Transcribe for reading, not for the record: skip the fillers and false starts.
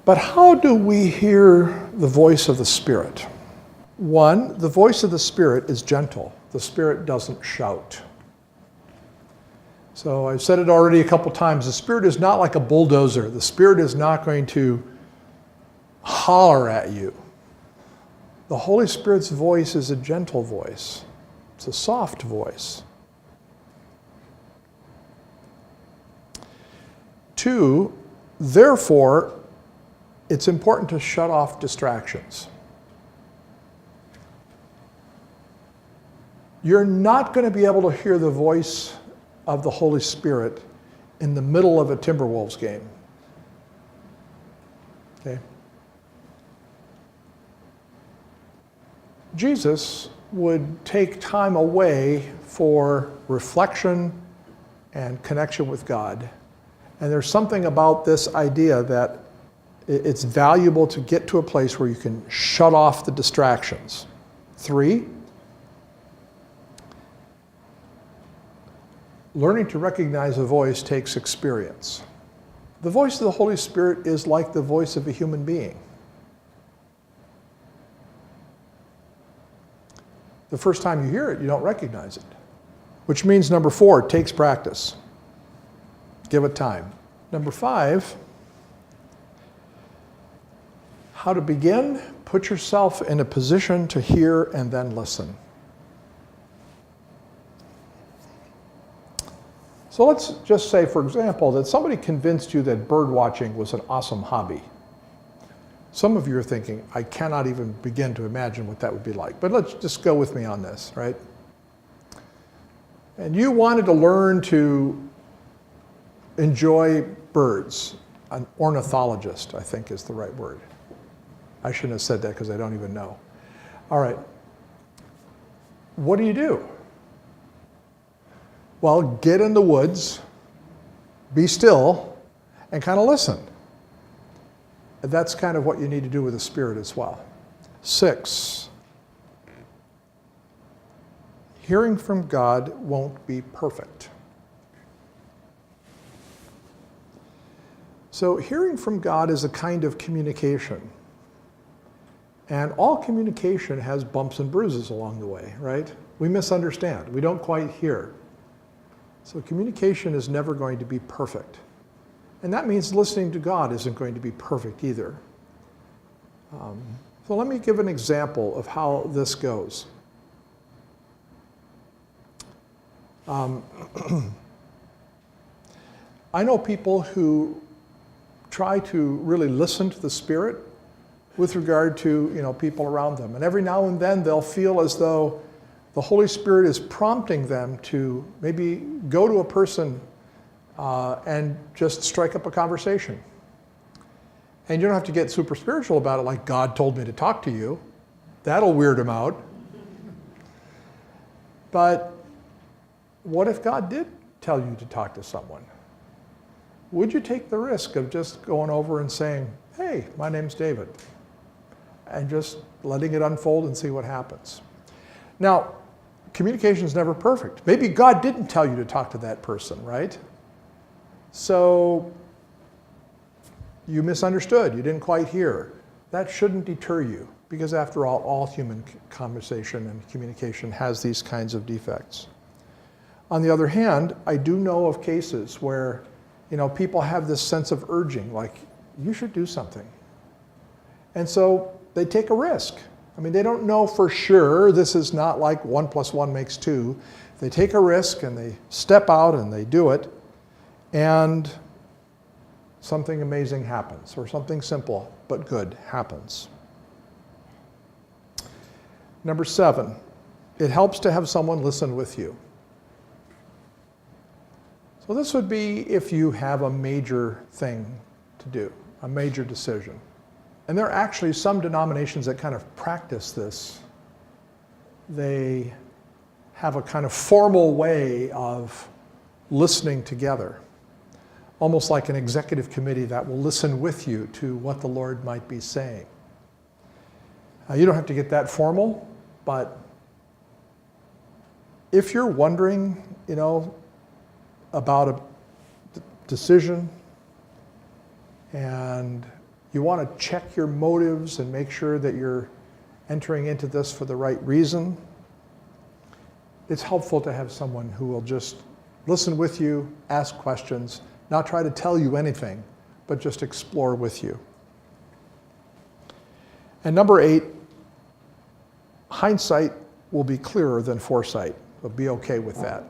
But how do we hear the voice of the Spirit? One, the voice of the Spirit is gentle. The Spirit doesn't shout. So I've said it already a couple times. The Spirit is not like a bulldozer. The Spirit is not going to holler at you. The Holy Spirit's voice is a gentle voice. It's a soft voice. Two, therefore, it's important to shut off distractions. You're not going to be able to hear the voice of the Holy Spirit in the middle of a Timberwolves game. Okay? Jesus would take time away for reflection and connection with God. And there's something about this idea that it's valuable to get to a place where you can shut off the distractions. Three, learning to recognize a voice takes experience. The voice of the Holy Spirit is like the voice of a human being. The first time you hear it, you don't recognize it. Which means, number four, it takes practice. Give it time. Number five, how to begin, put yourself in a position to hear and then listen. So let's just say, for example, that somebody convinced you that bird watching was an awesome hobby. Some of you are thinking, I cannot even begin to imagine what that would be like. But let's just go with me on this, right? And you wanted to learn to enjoy birds. An ornithologist, I think, is the right word. I shouldn't have said that because I don't even know. All right. What do? Well, get in the woods, be still, and kind of listen. That's kind of what you need to do with the Spirit as well. 6, hearing from God won't be perfect. So hearing from God is a kind of communication. And all communication has bumps and bruises along the way, right? We misunderstand. We don't quite hear. So communication is never going to be perfect. And that means listening to God isn't going to be perfect either. So let me give an example of how this goes. I know people who try to really listen to the Spirit with regard to people around them. And every now and then they'll feel as though the Holy Spirit is prompting them to maybe go to a person and just strike up a conversation. And you don't have to get super spiritual about it, like God told me to talk to you. That'll weird them out. But what if God did tell you to talk to someone? Would you take the risk of just going over and saying, hey, my name's David, and just letting it unfold and see what happens? Now, communication is never perfect. Maybe God didn't tell you to talk to that person, right? So you misunderstood, you didn't quite hear. That shouldn't deter you, because after all human conversation and communication has these kinds of defects. On the other hand, I do know of cases where people have this sense of urging, like, you should do something. And so they take a risk. I mean, they don't know for sure. This is not like 1 + 1 makes 2. They take a risk and they step out and they do it, and something amazing happens, or something simple but good happens. Number 7, it helps to have someone listen with you. So this would be if you have a major thing to do, a major decision. And there are actually some denominations that kind of practice this. They have a kind of formal way of listening together, almost like an executive committee that will listen with you to what the Lord might be saying. You don't have to get that formal, but if you're wondering, about a decision and you want to check your motives and make sure that you're entering into this for the right reason, it's helpful to have someone who will just listen with you, ask questions, not try to tell you anything, but just explore with you. And number 8, hindsight will be clearer than foresight. So be okay with that.